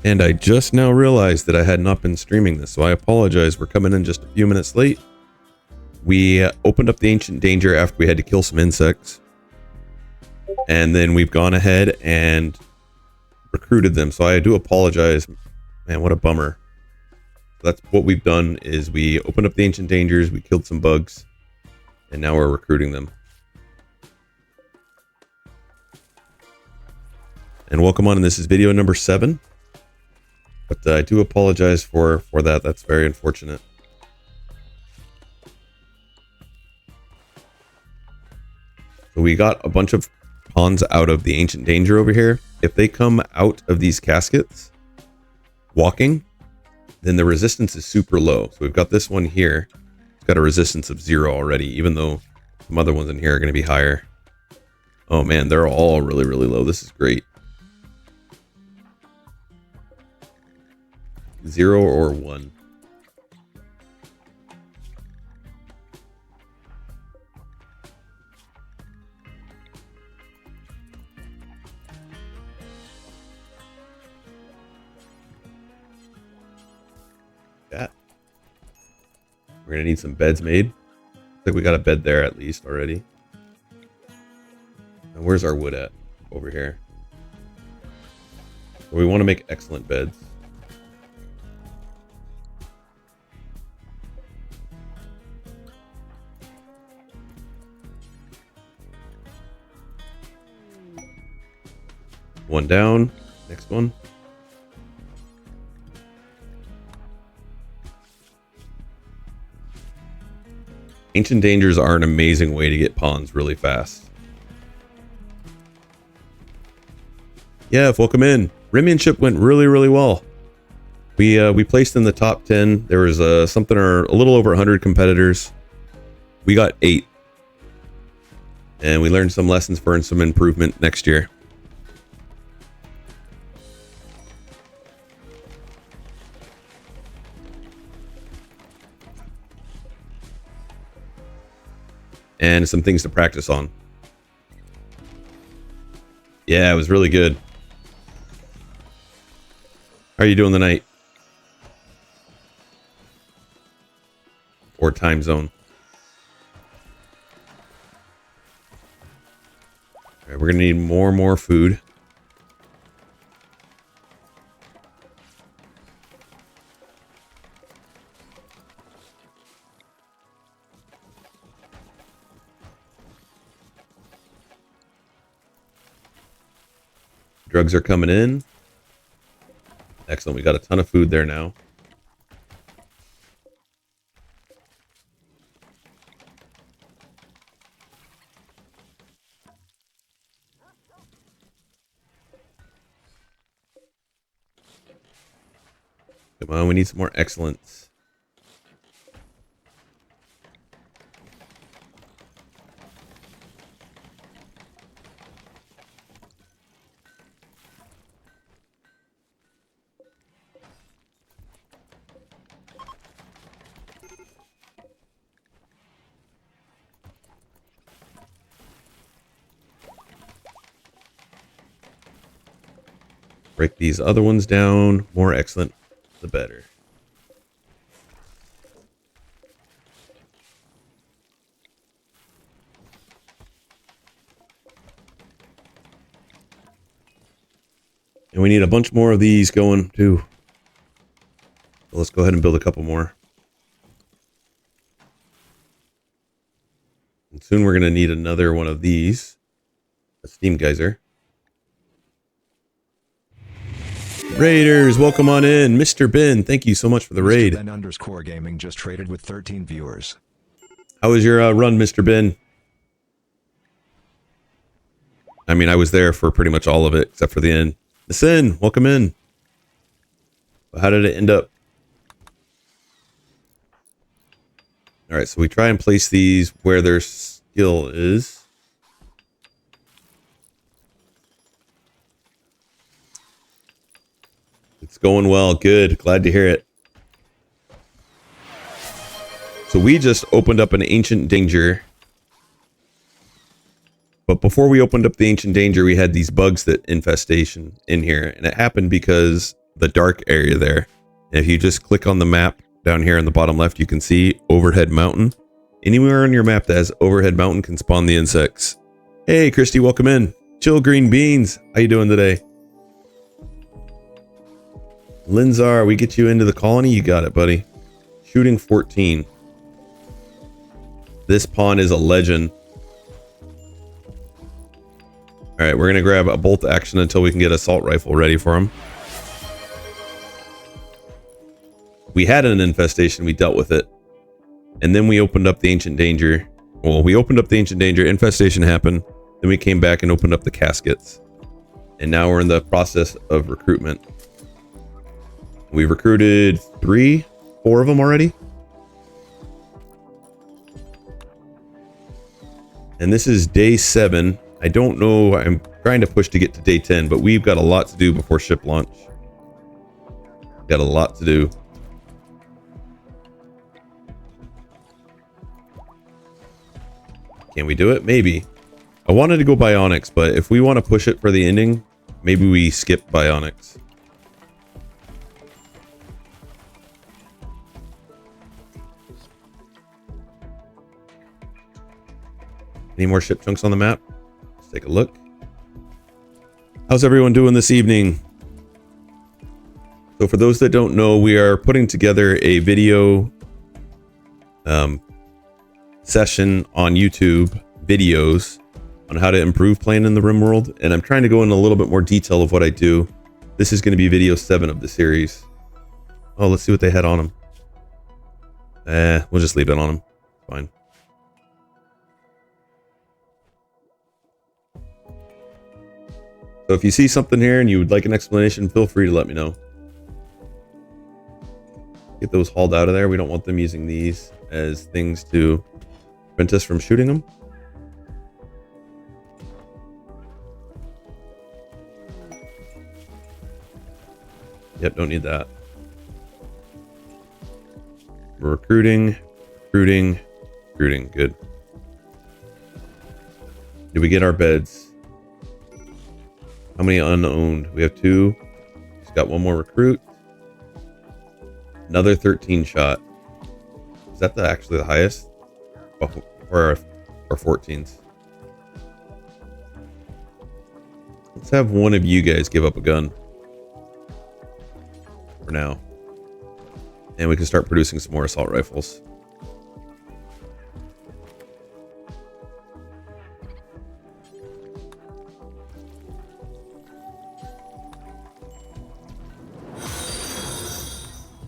And I just now realized that I had not been streaming this, so I apologize. We're coming in just a few minutes late. We opened up the Ancient Danger after we had to kill some insects. And then we've gone ahead and recruited them, so I do apologize. Man, what a bummer. That's what we've done, is we opened up the Ancient Dangers, we killed some bugs, and now we're recruiting them. And welcome on, and this is video number 7. But I do apologize for that. That's very unfortunate. So we got a bunch of pawns out of the Ancient Danger over here. If they come out of these caskets walking, then the resistance is super low. So we've got this one here. It's got a resistance of 0 already, even though some other ones in here are going to be higher. Oh man, they're all really, really low. This is great. 0 or 1. That. We're gonna need some beds made. Looks like we got a bed there at least already. And where's our wood at? Over here. So we want to make excellent beds. One down. Next one. Ancient Dangers are an amazing way to get pawns really fast. Yeah, welcome in. Rimworld went really, really well. We placed in the top 10. There was something or a little over 100 competitors. We got 8. And we learned some lessons for some improvement next year. And some things to practice on. Yeah, it was really good. How are you doing tonight? Or time zone? All right, we're gonna need more food. Drugs are coming in. Excellent. We got a ton of food there now. Come on, we need some more excellence. Break these other ones down. More excellent, the better. And we need a bunch more of these going too. So let's go ahead and build a couple more. And soon we're going to need another one of these. A steam geyser. Raiders, welcome on in. Mr. Ben, thank you so much for the raid. Ben _ gaming just traded with 13 viewers. How was your run, Mr. Ben? I mean, I was there for pretty much all of it, except for the end. Sin, welcome in. How did it end up? All right, so we try and place these where their skill is. It's going well. Good. Glad to hear it. So we just opened up an Ancient Danger. But before we opened up the Ancient Danger, we had these bugs that infestation in here. And it happened because the dark area there. And if you just click on the map down here in the bottom left, you can see Overhead Mountain. Anywhere on your map that has Overhead Mountain can spawn the insects. Hey, Christy, welcome in. Chill Green Beans. How you doing today? Linzar, we get you into the colony? You got it, buddy. Shooting 14. This pawn is a legend. Alright, we're going to grab a bolt action until we can get assault rifle ready for him. We had an infestation, we dealt with it. And then we opened up the Ancient Danger. Well, we opened up the Ancient Danger, infestation happened. Then we came back and opened up the caskets. And now we're in the process of recruitment. We've recruited 4 of them already. And this is day 7. I don't know, I'm trying to push to get to day 10, but we've got a lot to do before ship launch. Got a lot to do. Can we do it? Maybe. I wanted to go Bionics, but if we want to push it for the ending, maybe we skip Bionics. Any more ship chunks on the map? Let's take a look. How's everyone doing this evening? So for those that don't know, we are putting together a video session on YouTube, videos on how to improve playing in the Rimworld, and I'm trying to go into a little bit more detail of what I do. This is going to be video 7 of the series. Oh, let's see what they had on them. We'll just leave it on them. Fine. So if you see something here and you would like an explanation, feel free to let me know. Get those hauled out of there. We don't want them using these as things to prevent us from shooting them. Yep, don't need that. We're recruiting. Good. Did we get our beds? How many unowned? We have 2. Just got 1 more recruit. Another 13 shot. Is that actually the highest? Oh, or our 14s. Let's have one of you guys give up a gun. For now. And we can start producing some more assault rifles.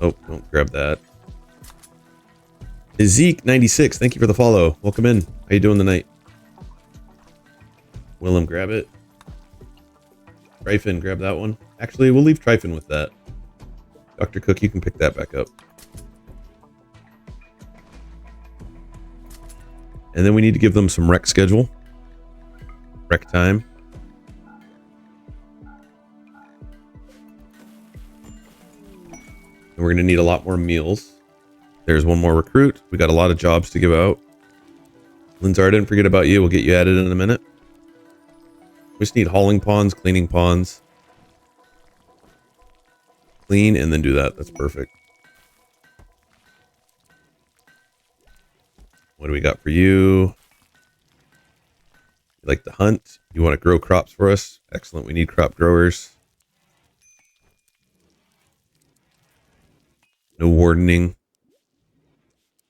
Oh, don't grab that. Zeke96, thank you for the follow. Welcome in. How you doing tonight? Willem, grab it. Tryphon, grab that one. Actually, we'll leave Tryphon with that. Dr. Cook, you can pick that back up. And then we need to give them some rec schedule. Rec time. And we're going to need a lot more meals. There's 1 more recruit. We got a lot of jobs to give out. Linzar, didn't forget about you. We'll get you added in a minute. We just need hauling ponds, cleaning ponds. Clean and then do that. That's perfect. What do we got for you? You like to hunt? You want to grow crops for us? Excellent. We need crop growers. No wardening.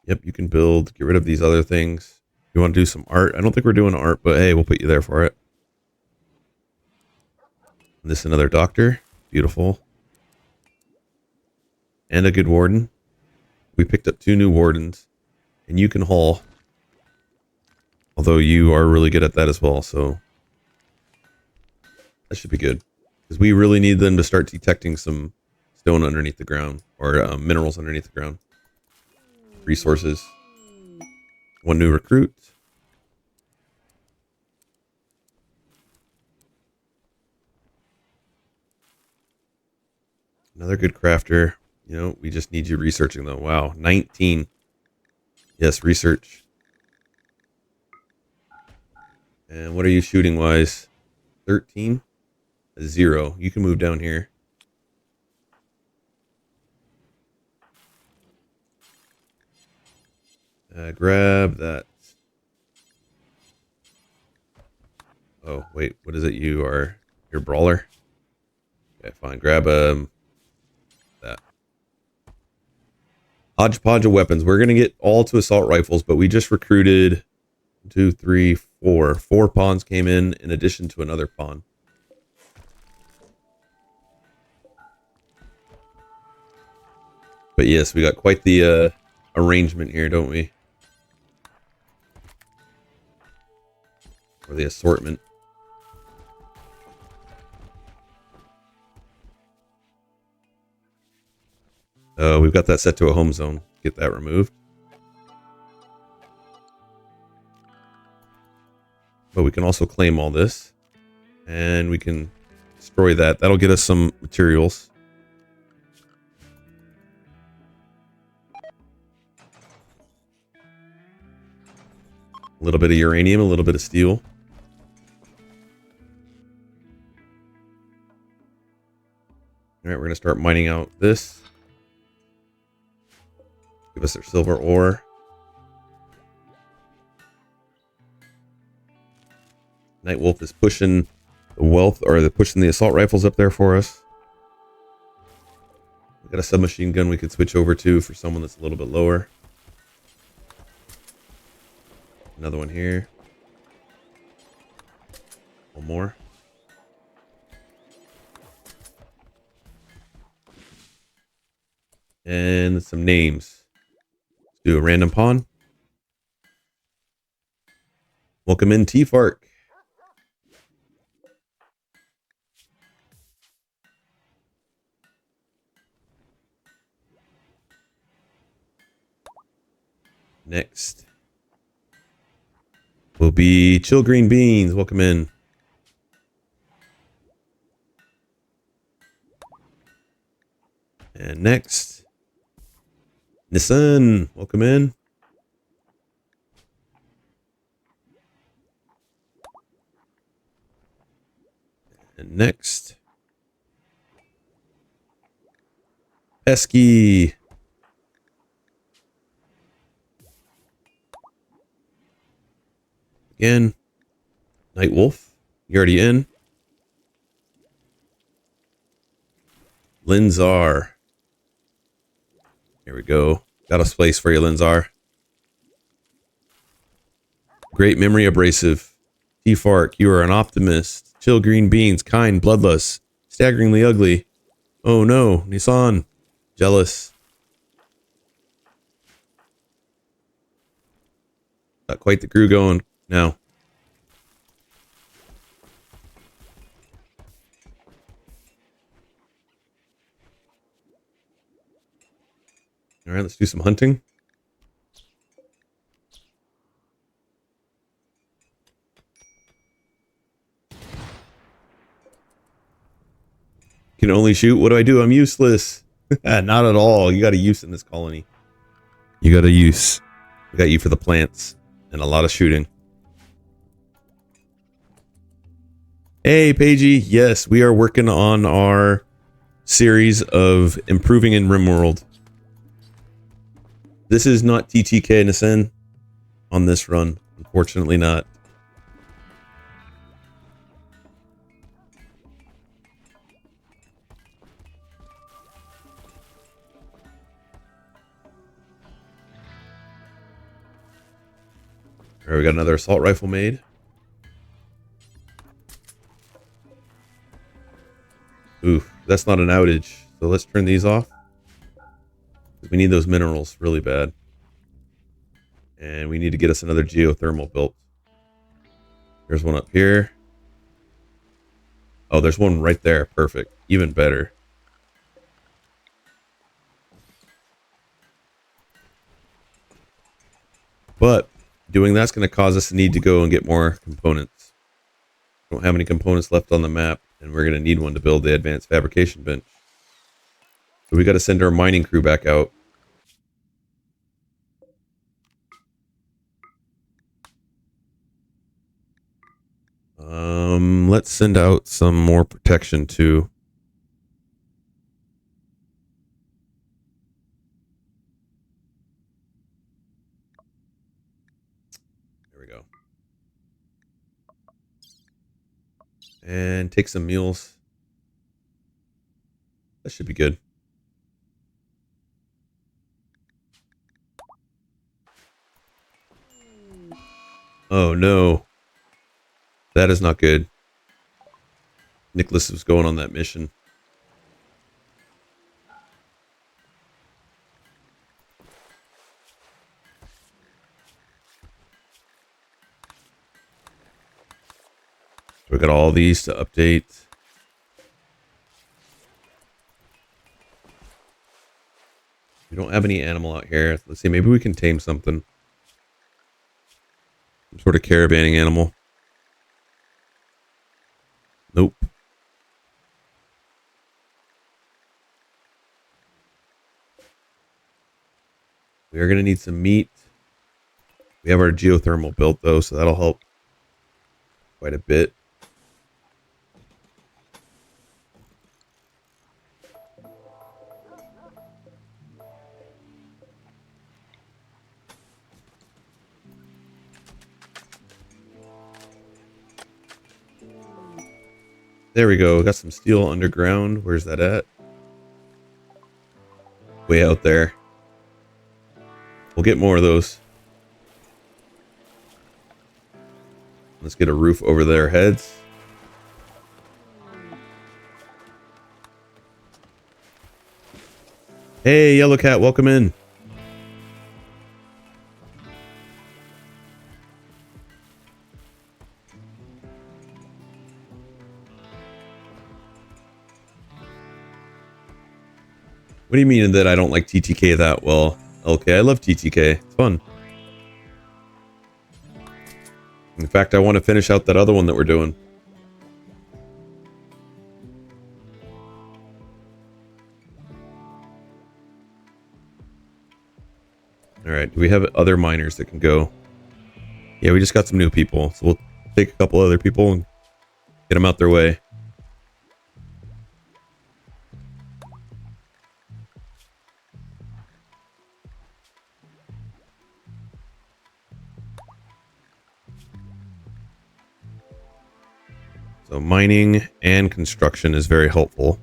Yep, you can build. Get rid of these other things. You want to do some art? I don't think we're doing art, but hey, we'll put you there for it. And this another doctor. Beautiful. And a good warden. We picked up 2 new wardens. And you can haul. Although you are really good at that as well, so that should be good. Because we really need them to start detecting some stone underneath the ground. Or minerals underneath the ground. Resources. 1 new recruit. Another good crafter. You know, we just need you researching though. Wow, 19. Yes, research. And what are you shooting wise? 13? 0. You can move down here. Grab that. Oh, wait. What is it? You're a brawler? Okay, fine. Grab that. Hodgepodge of weapons. We're going to get all to assault rifles, but we just recruited 2, 3, 4. 4 pawns came in addition to another pawn. But yes, we got quite the arrangement here, don't we? Or the assortment. We've got that set to a home zone. Get that removed. But we can also claim all this. And we can destroy that. That'll get us some materials. A little bit of uranium, a little bit of steel. Alright, we're going to start mining out this. Give us our silver ore. Nightwolf is pushing the wealth, or they're pushing the assault rifles up there for us. We've got a submachine gun we could switch over to for someone that's a little bit lower. Another one here. One more. And some names. Let's do a random pawn. Welcome in, T-Fark. Next will be Chill Green Beans. Welcome in. And next, Nissan. Welcome in. And next, Pesky. Again, Nightwolf. You're already in. Linzar. Here we go. Got a place for you, Linzar. Great memory abrasive. T-Fark, you are an optimist. Chill Green Beans, kind, bloodless, staggeringly ugly. Oh no, Nissan. Jealous. Got quite the crew going now. All right, let's do some hunting. Can only shoot. What do? I'm useless. Not at all. You got a use in this colony. You got a use. We got you for the plants and a lot of shooting. Hey, Paigey. Yes, we are working on our series of improving in Rimworld. This is not TTK Nissan on this run. Unfortunately not. All right, we got another assault rifle made. Oof, that's not an outage. So let's turn these off. We need those minerals really bad. And we need to get us another geothermal built. There's one up here. Oh, there's one right there. Perfect. Even better. But doing that's going to cause us to need to go and get more components. Don't have any components left on the map, and we're going to need one to build the advanced fabrication bench. So we got to send our mining crew back out. Let's send out some more protection too. go. And take some meals. That should be good. Oh no. That is not good. Nicholas was going on that mission. We got all these to update. We don't have any animal out here. Let's see, maybe we can tame something. Some sort of caravanning animal. Nope. We are going to need some meat. We have our geothermal built though, so that'll help quite a bit. There we go. Got some steel underground. Where's that at? Way out there. We'll get more of those. Let's get a roof over their heads. Hey, Yellow Cat, welcome in. What do you mean that I don't like TTK that well? Okay, I love TTK. It's fun. In fact, I want to finish out that other one that we're doing. Alright, do we have other miners that can go? Yeah, we just got some new people. So we'll take a couple other people and get them out their way. So mining and construction is very helpful.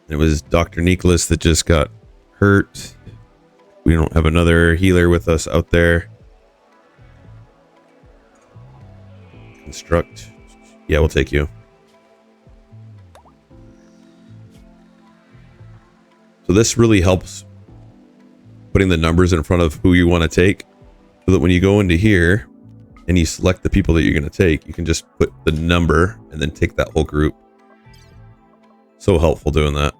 It was Dr. Nicholas that just got hurt. We don't have another healer with us out there. Construct. Yeah, we'll take you. So this really helps putting the numbers in front of who you want to take, so that when you go into here and you select the people that you're going to take, you can just put the number and then take that whole group. So helpful doing that.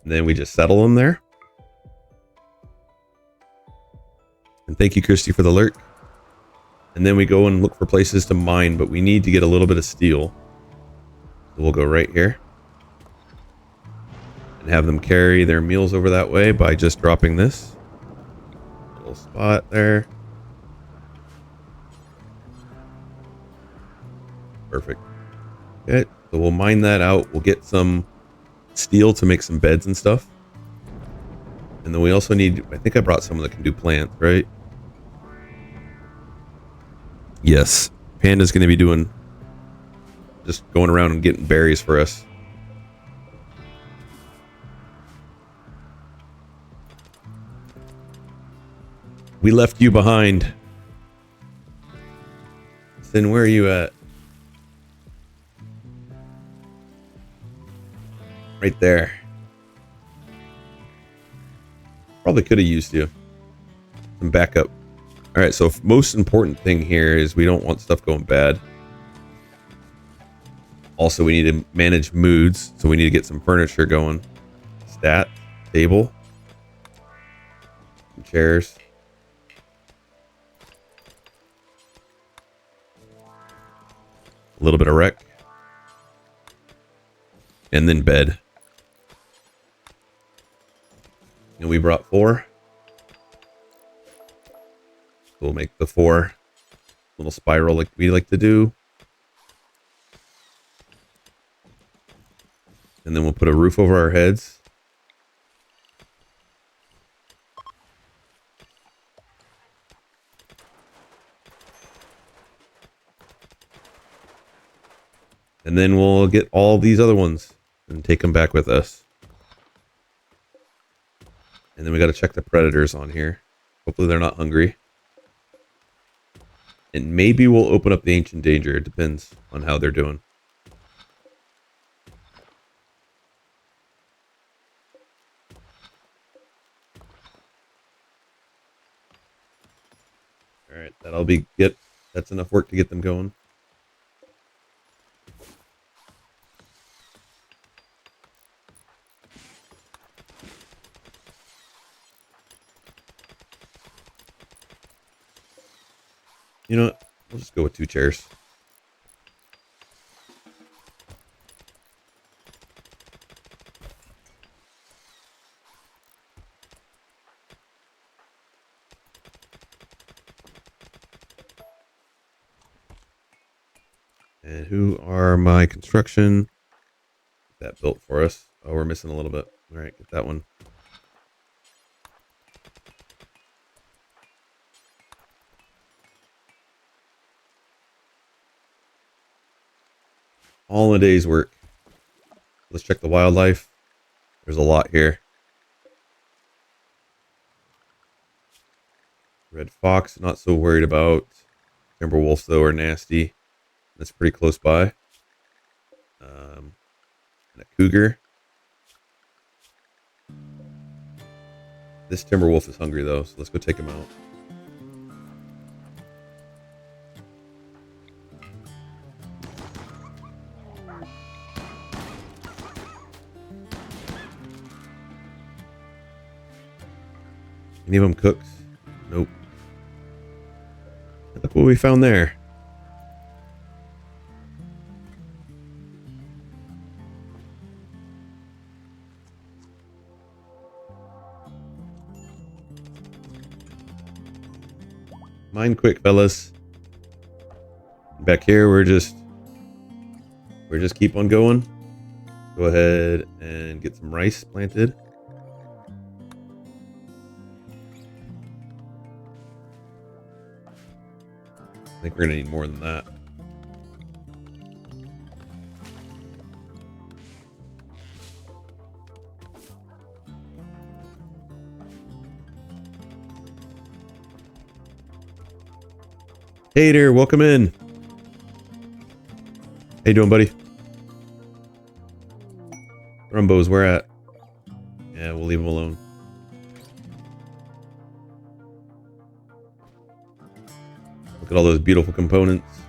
And then we just settle them there. And thank you, Christy, for the alert. And then we go and look for places to mine, but we need to get a little bit of steel. So we'll go right here. And have them carry their meals over that way by just dropping this. Little spot there. Perfect. Okay, so we'll mine that out. We'll get some steel to make some beds and stuff. And then we also need, I think I brought someone that can do plants, right? Yes. Panda's going to be doing, just going around and getting berries for us. We left you behind. Sin, where are you at? Right there. Probably could have used you. Some backup. Alright, so most important thing here is we don't want stuff going bad. Also, we need to manage moods, so we need to get some furniture going. Stat, table, some chairs. A little bit of rec. And then bed. And we brought 4. We'll make the 4 little spiral like we like to do. And then we'll put a roof over our heads. And then we'll get all these other ones and take them back with us. And then we got to check the predators on here. Hopefully they're not hungry. And maybe we'll open up the Ancient Danger. It depends on how they're doing. Alright, that'll be good. That's enough work to get them going. You know what? We'll just go with 2 chairs. And who are my construction? That built for us. Oh, we're missing a little bit. All right, get that one. All in a day's work. Let's check the wildlife. There's a lot here. Red fox, not so worried about. Timber wolves, though, are nasty. That's pretty close by. And a cougar. This timber wolf is hungry, though, so let's go take him out. Any of them cooked? Nope. Look what we found there. Mine quick, fellas. Back here, we're just keep on going. Go ahead and get some rice planted. I think we're gonna need more than that. Hater, welcome in. How you doing, buddy? Rumbo's where at? Yeah, we'll leave him alone. Look at all those beautiful components.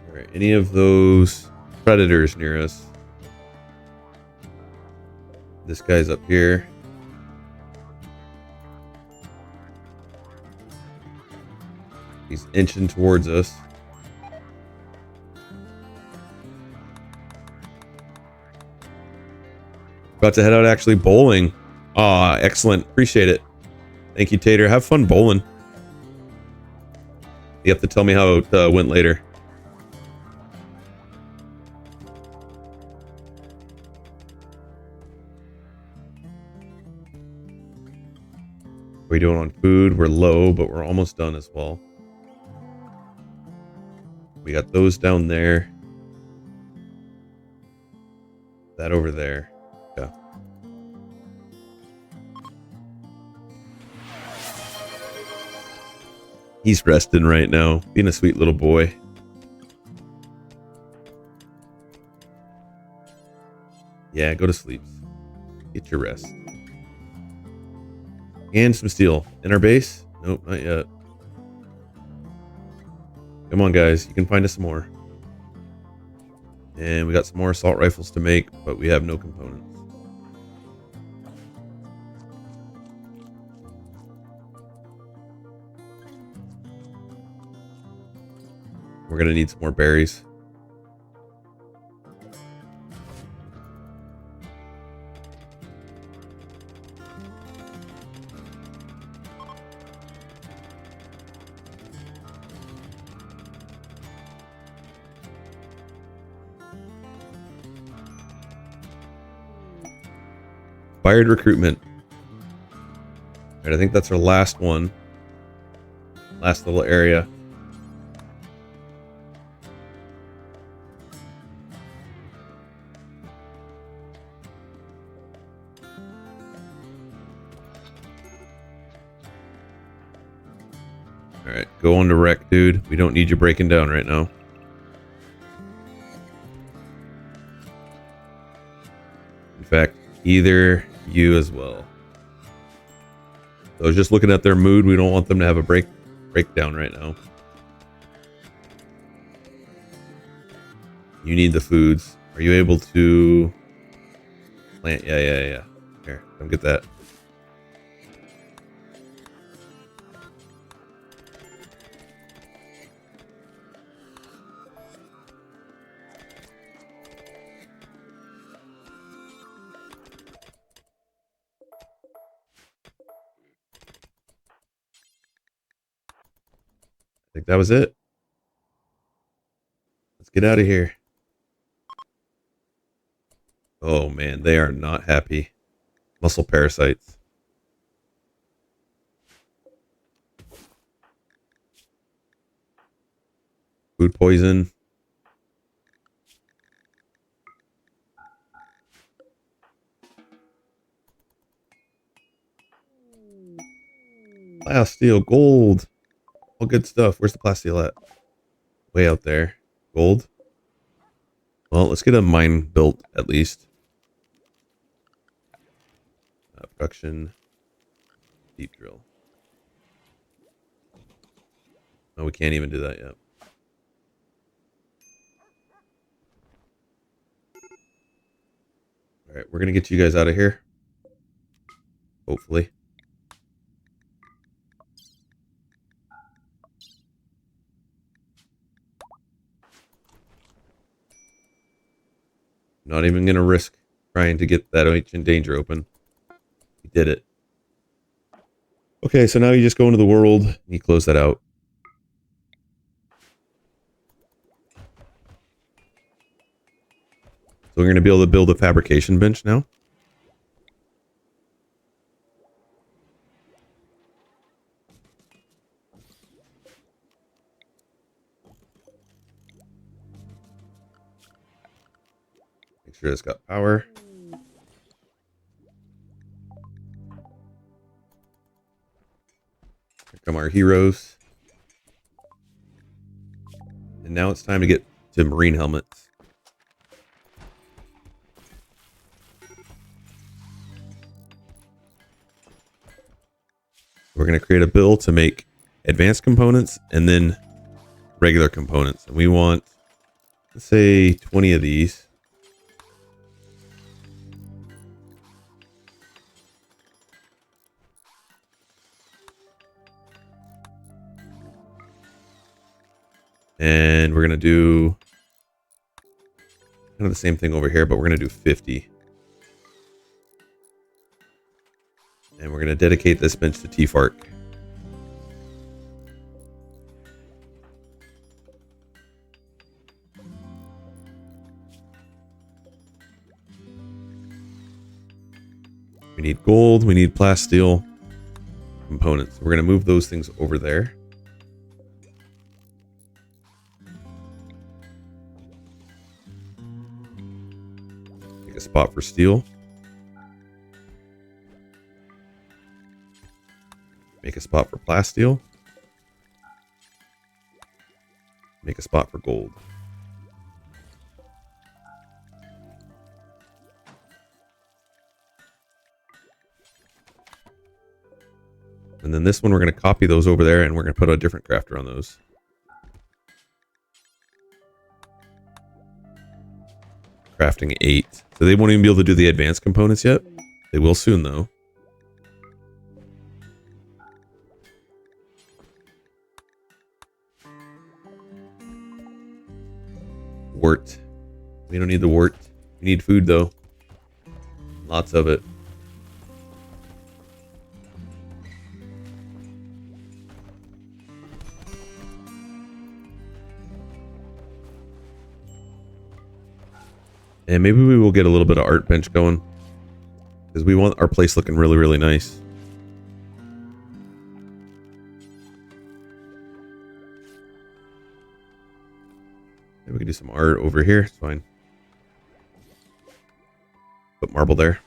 Alright, any of those predators near us? This guy's up here. He's inching towards us. About to head out actually bowling. Aw, excellent. Appreciate it. Thank you, Tater. Have fun bowling. You have to tell me how it went later. What are we doing on food? We're low, but we're almost done as well. We got those down there. That over there. Yeah. He's resting right now, being a sweet little boy. Yeah, go to sleep. Get your rest. And some steel. In our base? Nope, not yet. Come on, guys. You can find us some more. And we got some more assault rifles to make, but we have no components. We're going to need some more berries. Inspired recruitment. All right, I think that's our last one. Last little area. Alright, go on to wreck, dude. We don't need you breaking down right now. In fact, either you as well. So I was just looking at their mood. We don't want them to have a breakdown right now. You need the foods. Are you able to plant? Yeah. Here, come get that. I think that was it. Let's get out of here. Oh man, they are not happy. Muscle parasites. Food poison. Plasteel, gold. All good stuff. Where's the plasteel at? Way out there. Gold. Well, let's get a mine built at least. Production. Deep drill. No, we can't even do that yet. Alright, we're going to get you guys out of here. Hopefully. Not even going to risk trying to get that ancient danger open. We did it. Okay, so now you just go into the world and you close that out. So we're going to be able to build a fabrication bench now. Make sure it's got power. Here come our heroes. And now it's time to get to marine helmets. We're going to create a build to make advanced components and then regular components. And we want, let's say, 20 of these. And we're going to do kind of the same thing over here, but we're going to do 50. And we're going to dedicate this bench to T-Fark. We need gold. We need plasteel components. We're going to move those things over there. Make a spot for steel. Make a spot for plasteel. Make a spot for gold. And then this one, we're going to copy those over there and we're going to put a different crafter on those. Crafting 8. So they won't even be able to do the advanced components yet. They will soon though. Wort. We don't need the wort. We need food though. Lots of it. And maybe we will get a little bit of art bench going. because we want our place looking really, really nice. Maybe we can do some art over here. It's fine. Put marble there.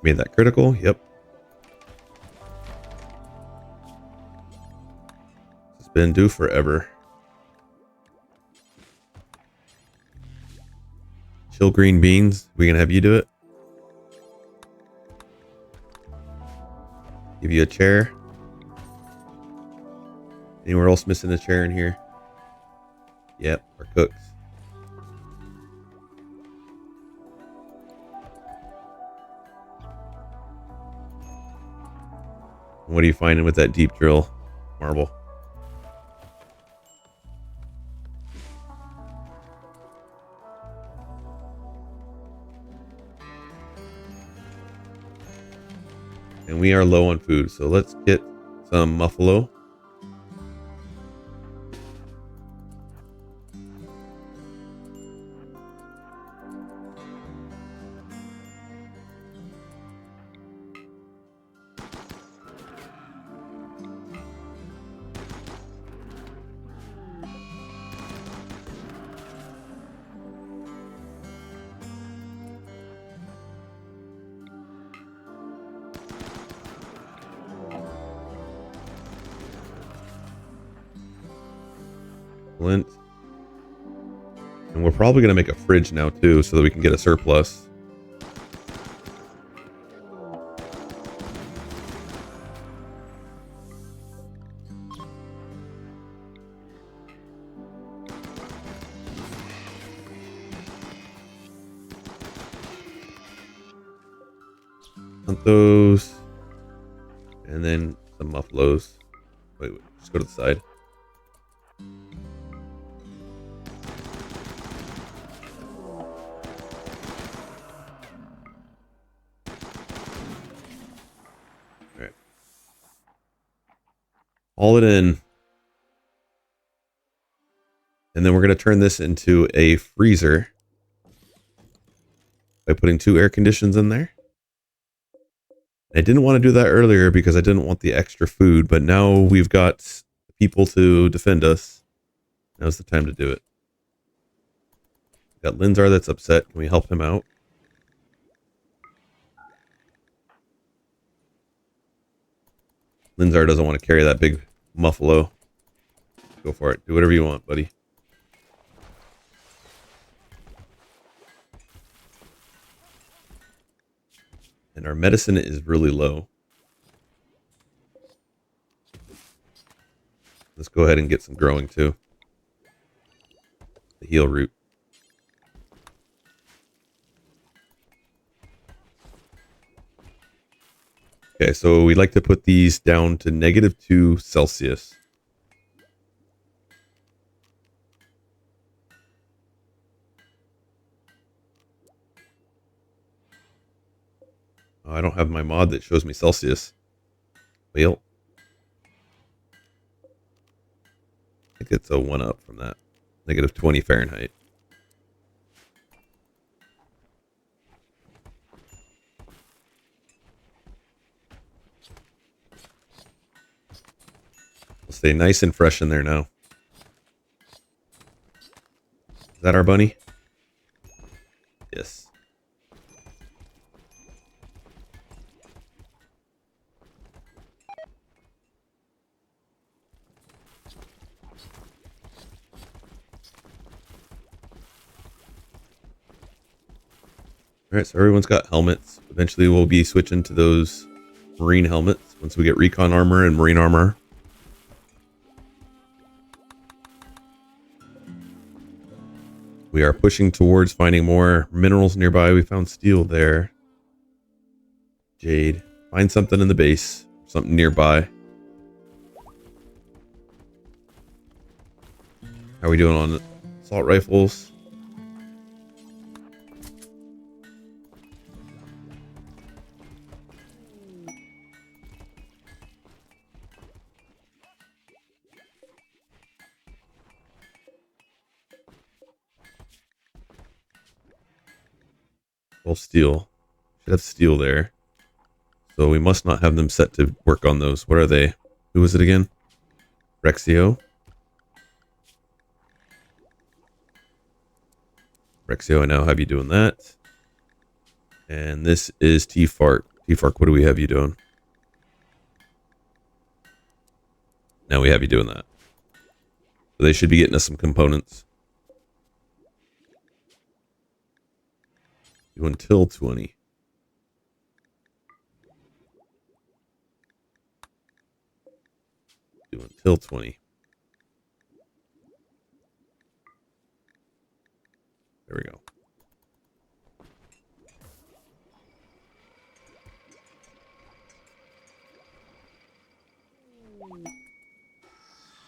Made that critical. Yep. It's been due forever. Chill green beans. We gonna have you do it? Give you a chair. Anywhere else missing a chair in here? Yep, our cooks. What are you finding with that deep drill marble? And we are low on food, so let's get some muffalo. Flint. And we're probably going to make a fridge now too, so that we can get a surplus. Hunt those. And then some muffaloes. Wait, just go to the side. Alright. Haul it in. And then we're going to turn this into a freezer by putting 2 air conditions in there. I didn't want to do that earlier because I didn't want the extra food, but now we've got people to defend us. Now's the time to do it. We've got Linzar that's upset. Can we help him out? Linzar doesn't want to carry that big muffalo. Go for it. Do whatever you want, buddy. And our medicine is really low. Let's go ahead and get some growing too. The heal root. Okay, so we like to put these down to -2 Celsius. Oh, I don't have my mod that shows me Celsius. Well, I think it's a 1 up from that. -20 Fahrenheit. We'll stay nice and fresh in there now. Is that our bunny? Yes. Alright, so everyone's got helmets. Eventually we'll be switching to those marine helmets once we get recon armor and marine armor. We are pushing towards finding more minerals nearby. We found steel there. Jade. Find something in the base. Something nearby. How are we doing on assault rifles? 12 steel. Should have steel there. So we must not have them set to work on those. What are they? Who was it again? Rexio. Rexio, I now have you doing that. And this is T-Fark. T-Fark, what do we have you doing? Now we have you doing that. So they should be getting us some components. Do until 20. Do until 20. There we go.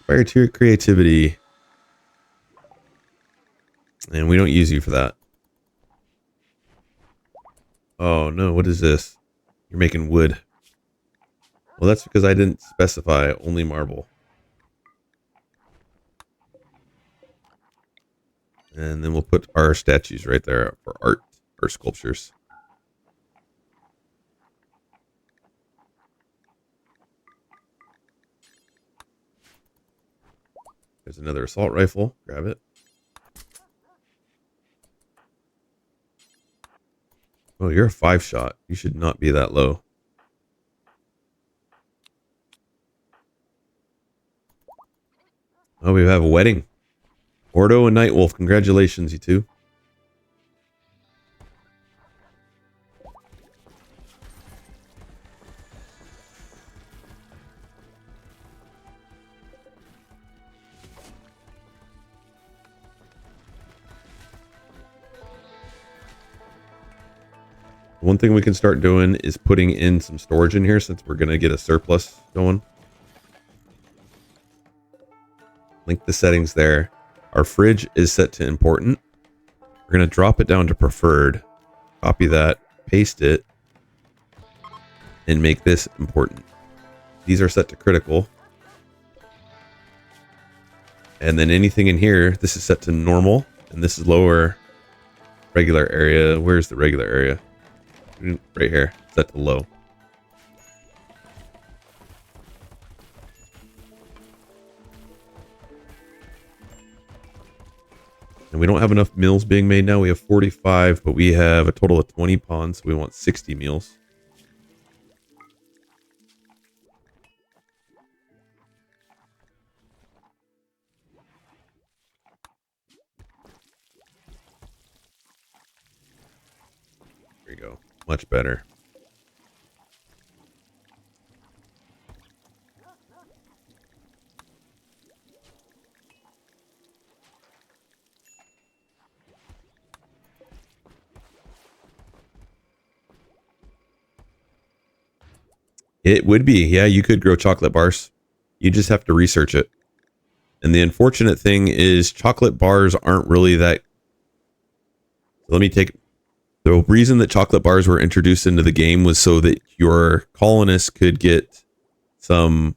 Fire tier creativity. And we don't use you for that. Oh no, what is this? You're making wood. Well, that's because I didn't specify only marble. And then we'll put our statues right there for art or sculptures. There's another assault rifle. Grab it. Oh, you're a 5-shot. You should not be that low. Oh, we have a wedding. Ordo and Nightwolf. Congratulations, you two. One thing we can start doing is putting in some storage in here since we're going to get a surplus going. Link the settings there. Our fridge is set to important. We're going to drop it down to preferred. Copy that, paste it, and make this important. These are set to critical. And then anything in here, this is set to normal, and this is lower regular area. Where's the regular area? Right here, set to low. And we don't have enough meals being made now. We have 45, but we have a total of 20 pawns, so we want 60 meals. There you go. Much better. It would be. Yeah, you could grow chocolate bars. You just have to research it. And the unfortunate thing is chocolate bars aren't really that... Let me take... The reason that chocolate bars were introduced into the game was so that your colonists could get some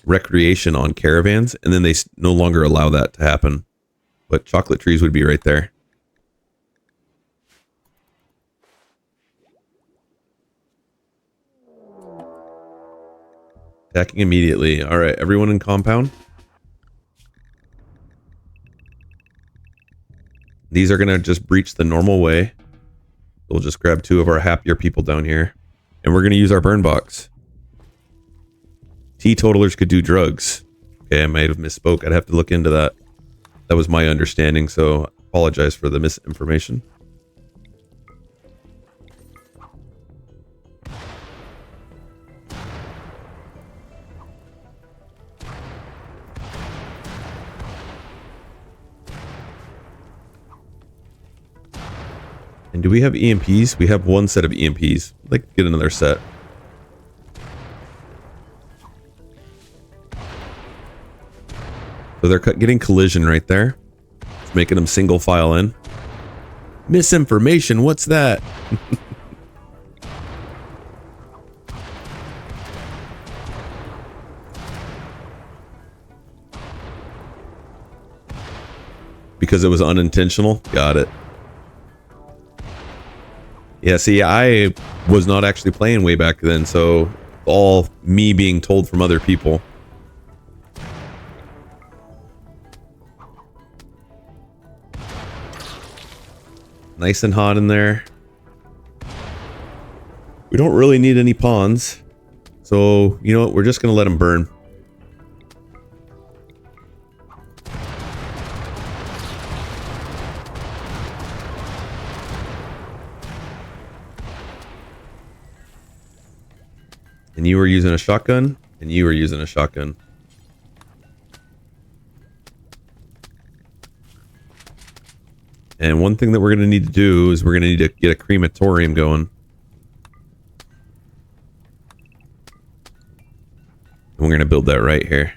recreation on caravans, and then they no longer allow that to happen. But chocolate trees would be right there. Attacking immediately. All right, everyone in compound. These are going to just breach the normal way. We'll just grab 2 of our happier people down here. And we're going to use our burn box. Teetotalers could do drugs. Okay, I might have misspoke. I'd have to look into that. That was my understanding, so I apologize for the misinformation. And do we have EMPs? We have 1 set of EMPs. I'd like to get another set. So they're getting collision right there. It's making them single file in. Misinformation, what's that? Because it was unintentional? Got it. Yeah, see, I was not actually playing way back then, so all me being told from other people. Nice and hot in there. We don't really need any pawns. So, you know what? We're just going to let them burn. And you were using a shotgun, and you were using a shotgun. And one thing that we're going to need to do is we're going to need to get a crematorium going. And we're going to build that right here.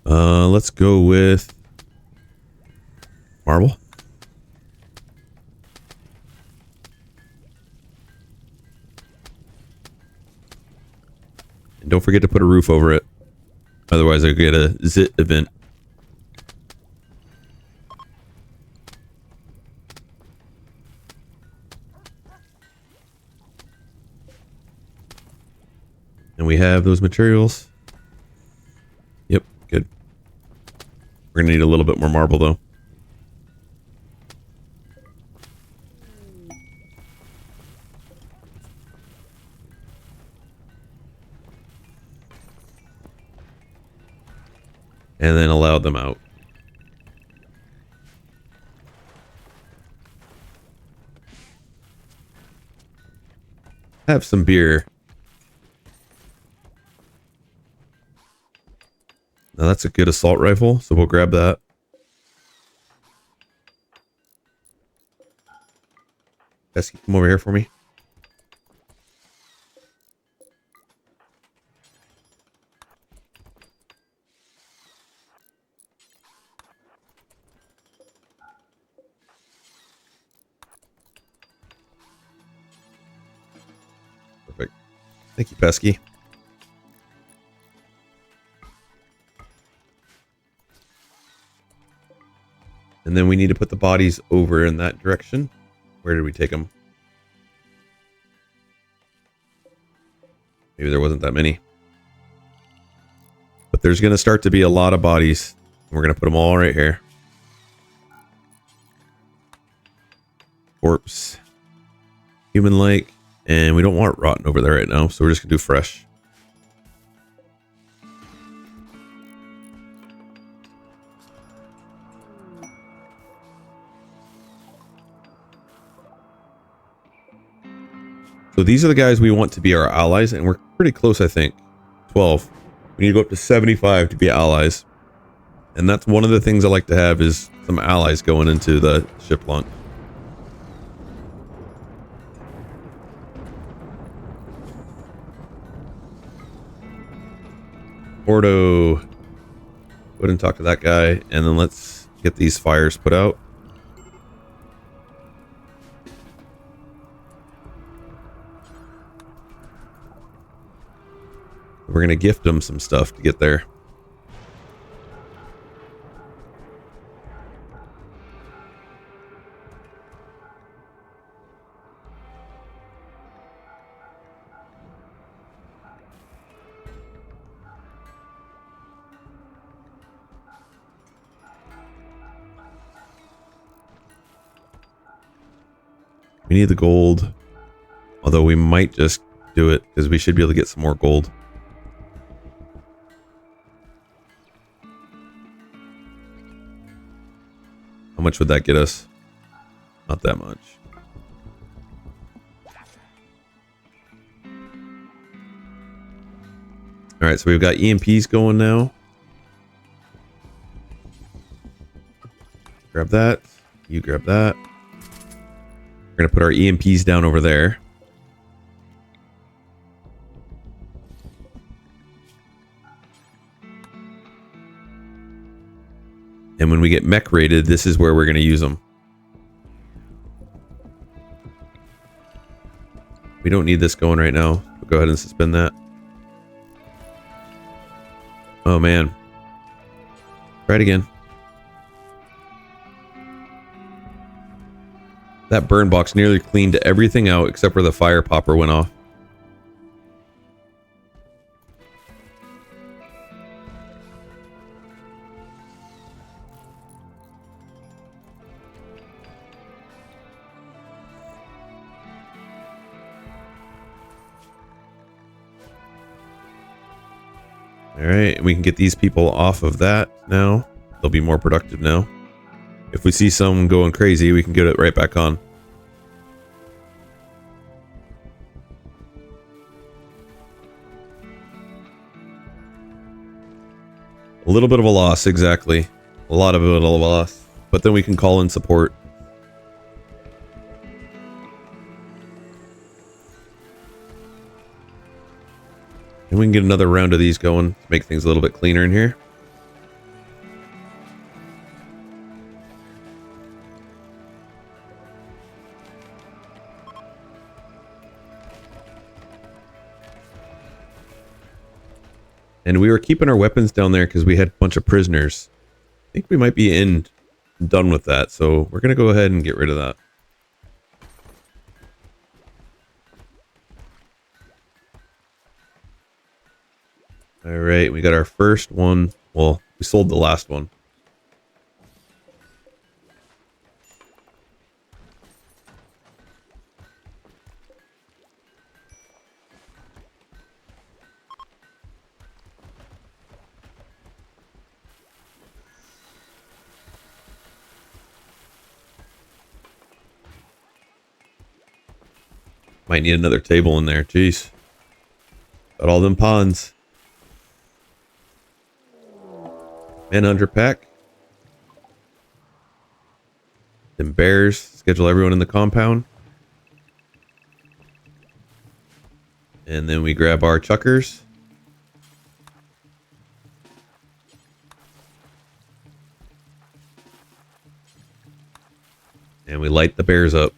Let's go with marble. And don't forget to put a roof over it. Otherwise I'll get a zit event. And we have those materials. Yep, good. We're gonna need a little bit more marble though. And then allow them out. Have some beer. Now that's a good assault rifle, so we'll grab that. Pesky, come over here for me. Perfect. Thank you, Pesky. And then we need to put the bodies over in that direction. Where did we take them? Maybe there wasn't that many. But there's going to start to be a lot of bodies. We're going to put them all right here. Corpse. Human-like. And we don't want rotten over there right now, so we're just going to do fresh. So these are the guys we want to be our allies, and we're pretty close, I think. 12. We need to go up to 75 to be allies. And that's one of the things I like to have is some allies going into the ship launch. Ordo. Go ahead and talk to that guy, and then let's get these fires put out. We're going to gift them some stuff to get there. We need the gold. Although we might just do it because we should be able to get some more gold. How much would that get us? Not that much. Alright, so we've got EMPs going now. Grab that. You grab that. We're going to put our EMPs down over there. And when we get mech rated, this is where we're going to use them. We don't need this going right now. We'll go ahead and suspend that. Oh man. Try it again. That burn box nearly cleaned everything out except where the fire popper went off. Alright, we can get these people off of that now. They'll be more productive now. If we see someone going crazy, we can get it right back on. A little bit of a loss, exactly. A lot of it a loss. But then we can call in support. And we can get another round of these going to make things a little bit cleaner in here. And we were keeping our weapons down there because we had a bunch of prisoners. I think we might be done with that, so we're going to go ahead and get rid of that. Alright, we got our first one. Well, we sold the last one. Might need another table in there. Jeez. Got all them pawns. Manhunter pack. Them bears. Schedule everyone in the compound. And then we grab our chuckers. And we light the bears up.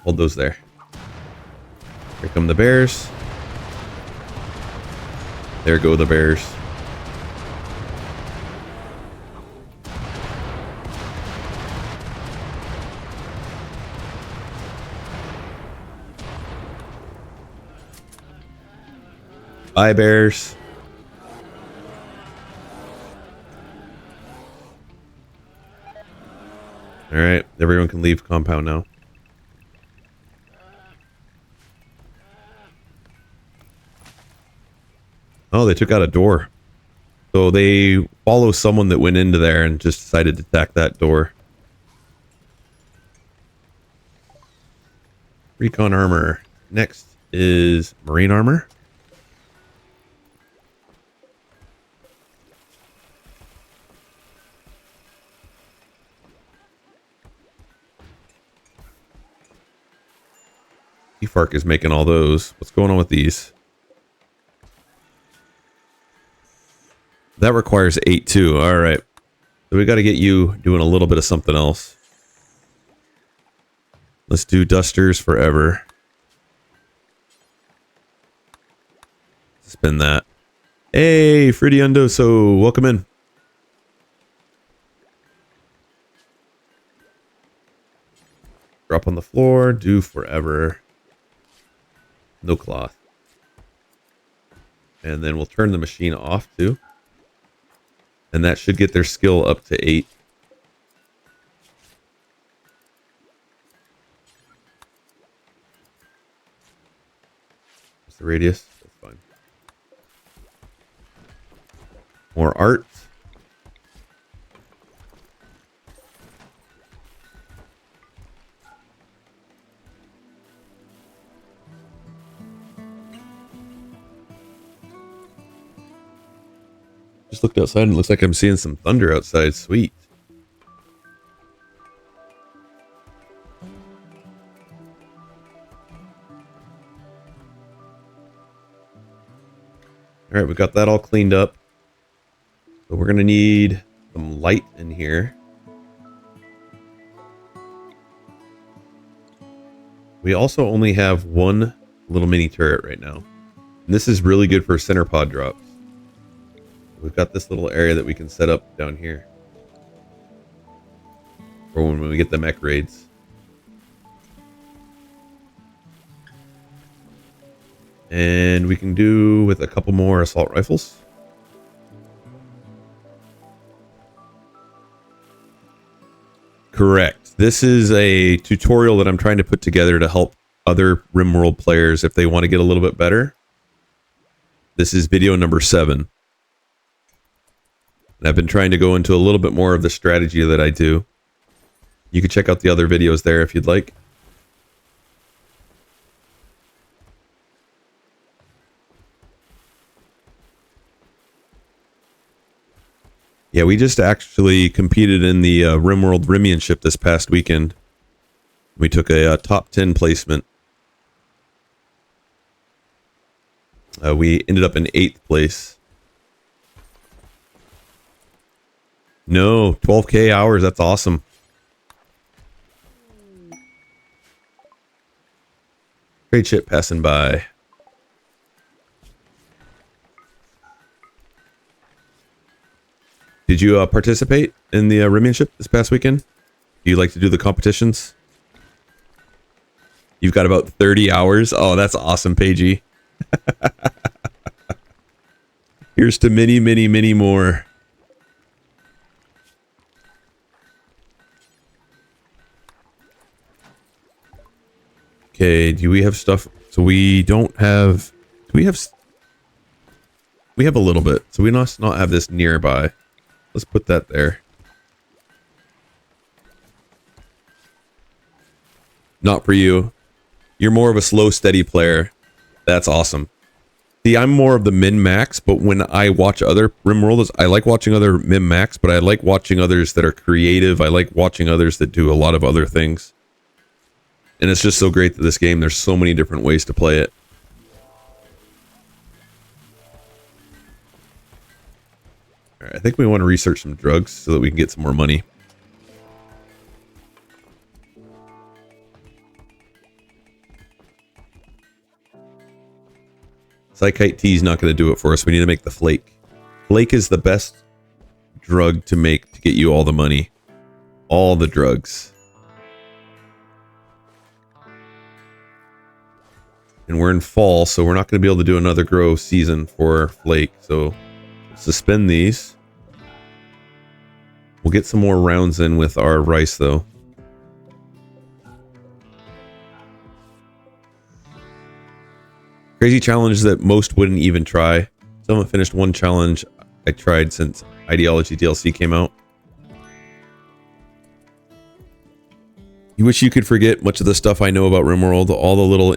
Hold those there. Here come the bears. There go the bears. Bye, bears. All right, everyone can leave compound now. Oh, they took out a door. So they follow someone that went into there and just decided to attack that door. Recon armor. Next is marine armor. Fark is making all those. What's going on with these? That requires 8 too. All right. So we got to get you doing a little bit of something else. Let's do dusters forever. Spin that. Hey, Fridiundo, so welcome in. Drop on the floor. Do forever. No cloth. And then we'll turn the machine off too. And that should get their skill up to 8. What's the radius? That's fine. More art. Just looked outside and it looks like I'm seeing some thunder outside. Sweet. All right, we got that all cleaned up. So we're going to need some light in here. We also only have one little mini turret right now. And this is really good for center pod drops. We've got this little area that we can set up down here for when we get the mech raids. And we can do with a couple more assault rifles. Correct. This is a tutorial that I'm trying to put together to help other Rimworld players if they want to get a little bit better. This is video number 7. And I've been trying to go into a little bit more of the strategy that I do. You can check out the other videos there if you'd like. Yeah, we just actually competed in the Rimworld Rimionship this past weekend. We took a top 10 placement. We ended up in 8th place. No, 12k hours, that's awesome. Trade ship passing by. Did you participate in the Rimionship this past weekend? Do you like to do the competitions? You've got about 30 hours. Oh, that's awesome, Paigey. Here's to many, many, many more. Okay, do we have stuff? So we don't have... Do we have... We have a little bit. So we must not have this nearby. Let's put that there. Not for you. You're more of a slow, steady player. That's awesome. See, I'm more of the min-max, but when I watch other Rimworlders, I like watching other min-max, but I like watching others that are creative. I like watching others that do a lot of other things. And it's just so great that this game, there's so many different ways to play it. Alright, I think we want to research some drugs so that we can get some more money. Psychite T is not going to do it for us. We need to make the flake. Flake is the best drug to make to get you all the money. All the drugs. And we're in fall, so we're not going to be able to do another grow season for flake. So suspend these. We'll get some more rounds in with our rice, though. Crazy challenge that most wouldn't even try. Still haven't finished one challenge I tried since Ideology DLC came out. You wish you could forget much of the stuff I know about Rimworld, all the little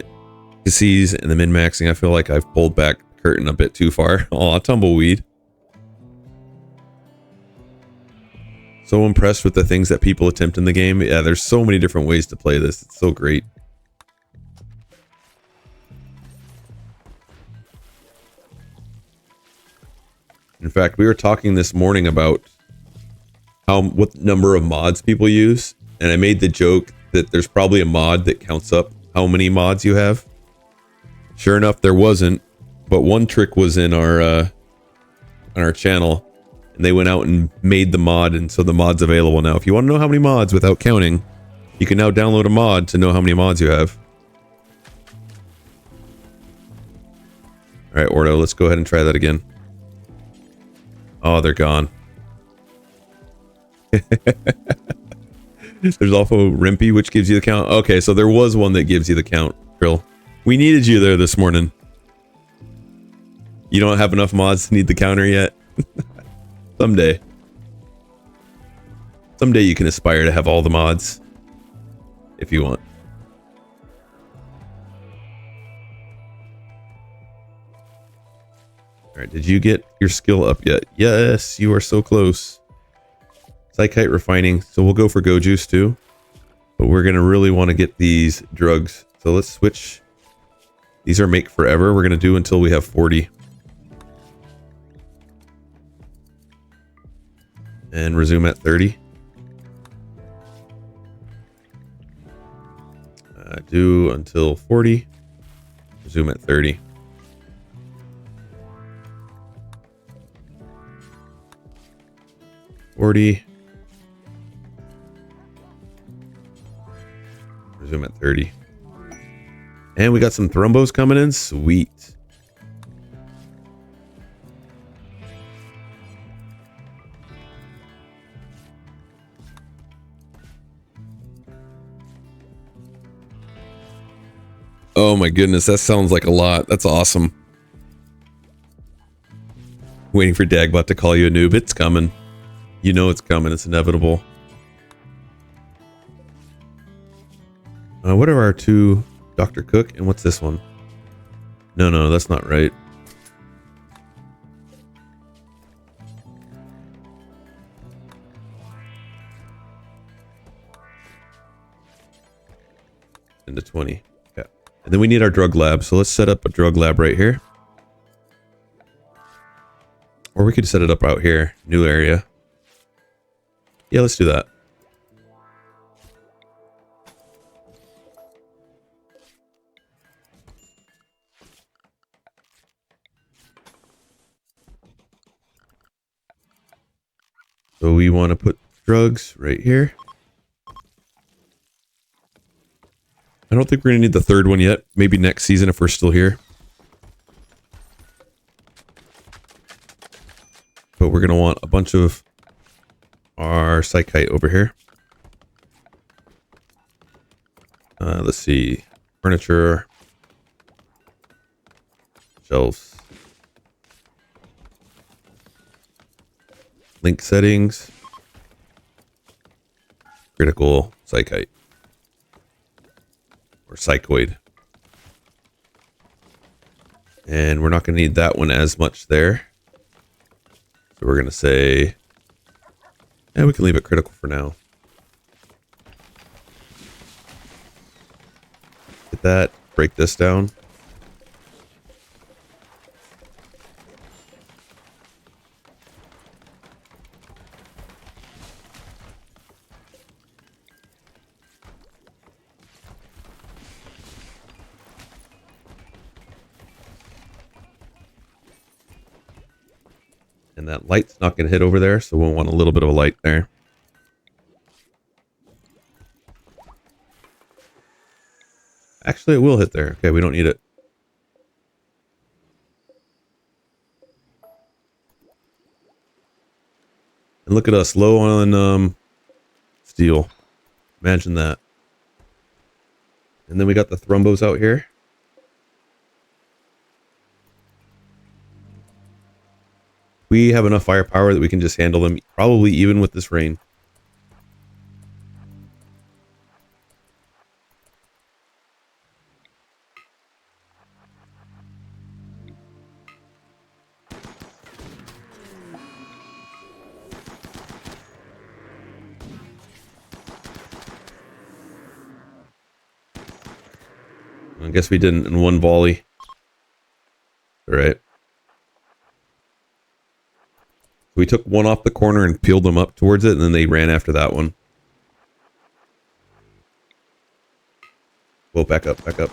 disease and the min-maxing. I feel like I've pulled back the curtain a bit too far. Aw, tumbleweed. So impressed with the things that people attempt in the game. Yeah, there's so many different ways to play this. It's so great. In fact, we were talking this morning about what number of mods people use, and I made the joke that there's probably a mod that counts up how many mods you have. Sure enough, there wasn't, but one trick was in our on our channel, and they went out and made the mod, and so the mod's available now. If you want to know how many mods without counting, you can now download a mod to know how many mods you have. All right, Ordo, let's go ahead and try that again. Oh, they're gone. There's also Rimpy, which gives you the count. Okay, so there was one that gives you the count, Krill. We needed you there this morning. You don't have enough mods to need the counter yet? Someday. Someday you can aspire to have all the mods. If you want. Alright, did you get your skill up yet? Yes, you are so close. Psychite refining. So we'll go for Go Juice too. But we're going to really want to get these drugs. So let's switch. These are make forever. We're going to do until we have 40. And resume at 30. Do until 40. Zoom at 30. Resume at 30. And we got some thrombos coming in. Sweet. Oh my goodness, that sounds like a lot. That's awesome. Waiting for Dagbot to call you a noob. It's coming. You know it's coming. It's inevitable. What are our two? Dr. Cook, and what's this one? No, that's not right. Into 20. Okay. And then we need our drug lab, so let's set up a drug lab right here. Or we could set it up out here. New area. Yeah, let's do that. So we want to put drugs right here. I don't think we're going to need the third one yet. Maybe next season if we're still here. But we're going to want a bunch of our psychite over here. Let's see. Furniture. Shelves. Link settings. Critical psychite. Or psychoid. And we're not going to need that one as much there. So we're going to say, yeah, we can leave it critical for now. Get that, break this down. And that light's not going to hit over there, so we'll want a little bit of a light there. Actually, it will hit there. Okay, we don't need it. And look at us, low on steel. Imagine that. And then we got the thrombos out here. We have enough firepower that we can just handle them, probably even with this rain. I guess we didn't in one volley. All right. We took one off the corner and peeled them up towards it, and then they ran after that one. Whoa, back up, back up.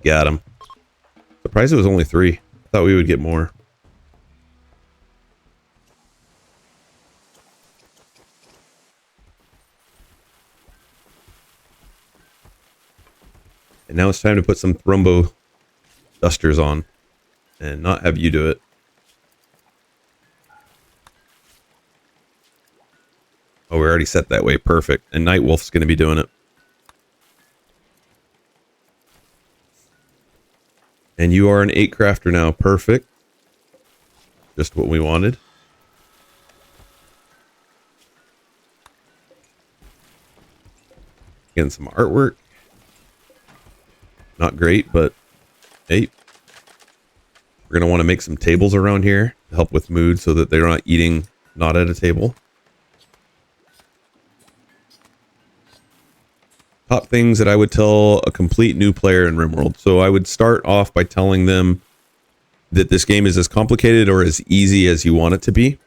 Got him. Surprised it was only 3. I thought we would get more. And now it's time to put some thrombo dusters on and not have you do it. Oh, we're already set that way. Perfect. And Nightwolf's going to be doing it. And you are an 8 crafter now. Perfect. Just what we wanted. Getting some artwork. Not great, but hey. We're going to want to make some tables around here to help with mood so that they're not eating not at a table. top things that I would tell a complete new player in Rimworld. So I would start off by telling them that this game is as complicated or as easy as you want it to be.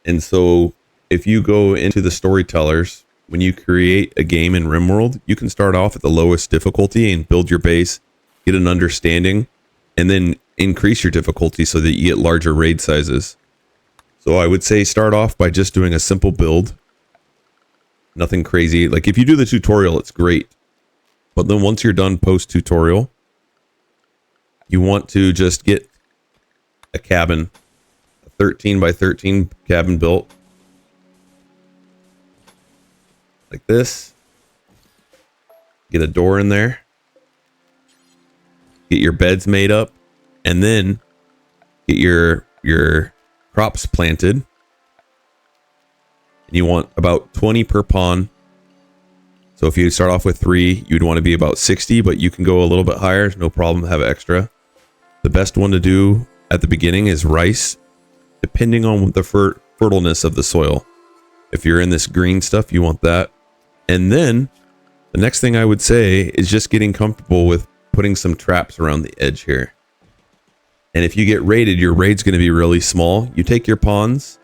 And so if you go into the storytellers, when you create a game in Rimworld, you can start off at the lowest difficulty and build your base, get an understanding, and then increase your difficulty so that you get larger raid sizes. So I would say start off by just doing a simple build. Nothing crazy. Like if you do the tutorial, it's great. But then once you're done post-tutorial, you want to just get a cabin, a 13 by 13 cabin built. Like this. Get a door in there. Get your beds made up. And then get your crops planted. And you want about 20 per pawn. So if you start off with 3, you'd want to be about 60, but you can go a little bit higher. No problem, have extra. The best one to do at the beginning is rice, depending on the fertileness of the soil. If you're in this green stuff, you want that. And then the next thing I would say is just getting comfortable with putting some traps around the edge here. And if you get raided, your raid's going to be really small. You take your pawns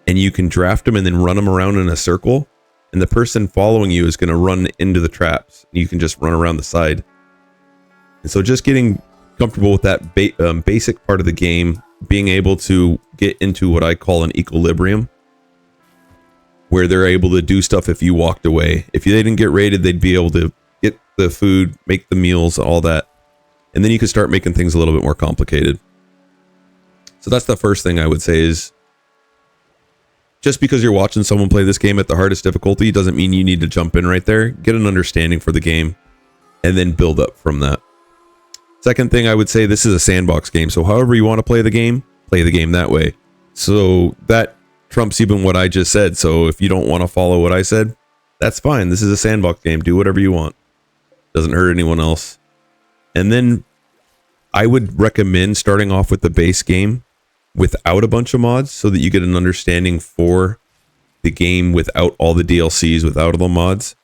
and you can draft them and then run them around in a circle. And the person following you is going to run into the traps. You can just run around the side. And so just getting comfortable with that basic part of the game, being able to get into what I call an equilibrium, where they're able to do stuff if you walked away. If they didn't get raided, they'd be able to get the food, make the meals, all that. And then you can start making things a little bit more complicated. So that's the first thing I would say is, just because you're watching someone play this game at the hardest difficulty doesn't mean you need to jump in right there. Get an understanding for the game and then build up from that. Second thing I would say, this is a sandbox game. So however you want to play the game that way. So that trumps even what I just said. So if you don't want to follow what I said, that's fine. This is a sandbox game. Do whatever you want. Doesn't hurt anyone else. And then I would recommend starting off with the base game without a bunch of mods so that you get an understanding for the game without all the DLCs, without all the mods.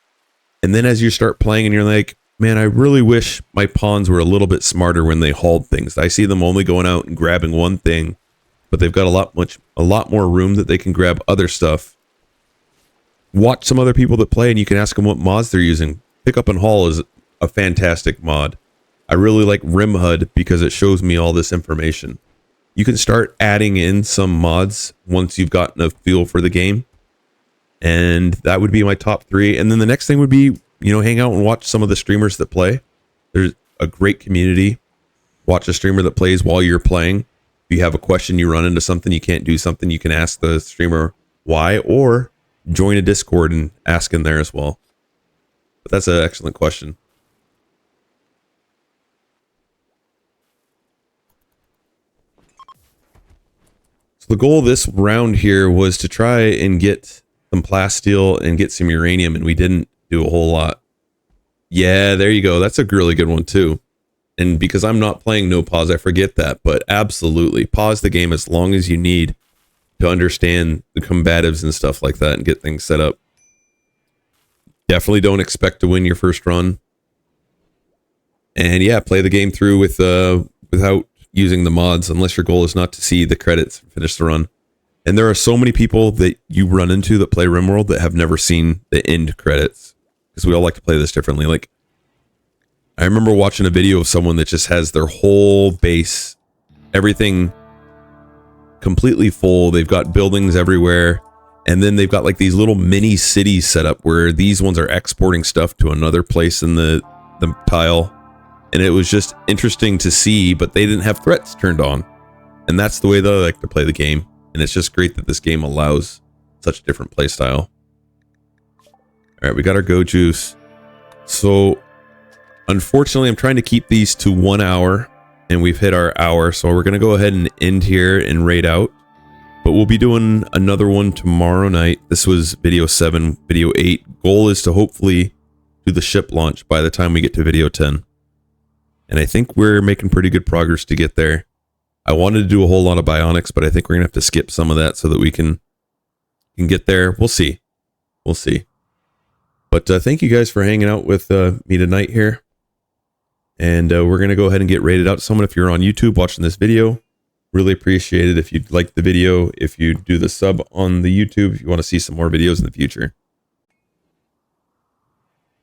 And then as you start playing and you're like, man, I really wish my pawns were a little bit smarter when they hauled things. I see them only going out and grabbing one thing, but they've got a lot more room that they can grab other stuff. Watch some other people that play and you can ask them what mods they're using. Pick up and haul is a fantastic mod. I really like Rimworld because it shows me all this information. You can start adding in some mods once you've gotten a feel for the game. And that would be my top 3. And then the next thing would be, hang out and watch some of the streamers that play. There's a great community. Watch a streamer that plays while you're playing. If you have a question, you run into something, you can't do something, you can ask the streamer why, or join a Discord and ask in there as well. But that's an excellent question. So the goal this round here was to try and get some plasteel and get some uranium, and we didn't do a whole lot. Yeah, there you go. That's a really good one too. And because I'm not playing no pause, I forget that. But absolutely, pause the game as long as you need to understand the combatives and stuff like that and get things set up. Definitely don't expect to win your first run. And yeah, play the game through without using the mods, unless your goal is not to see the credits and finish the run. And there are so many people that you run into that play Rimworld that have never seen the end credits, because we all like to play this differently. Like, I remember watching a video of someone that just has their whole base, everything completely full. They've got buildings everywhere, and then they've got like these little mini cities set up where these ones are exporting stuff to another place in the tile. And it was just interesting to see, but they didn't have threats turned on. And that's the way that I like to play the game. And it's just great that this game allows such a different play style. All right, we got our go juice. So, unfortunately, I'm trying to keep these to 1 hour, and we've hit our hour. So we're going to go ahead and end here and raid out. But we'll be doing another one tomorrow night. This was video 7, video 8. Goal is to hopefully do the ship launch by the time we get to video 10. And I think we're making pretty good progress to get there. I wanted to do a whole lot of bionics, but I think we're going to have to skip some of that so that we can get there. We'll see. We'll see. But thank you guys for hanging out with me tonight here. And we're going to go ahead and get rated out to someone. If you're on YouTube watching this video, really appreciate it if you'd like the video, if you do the sub on the YouTube, if you want to see some more videos in the future.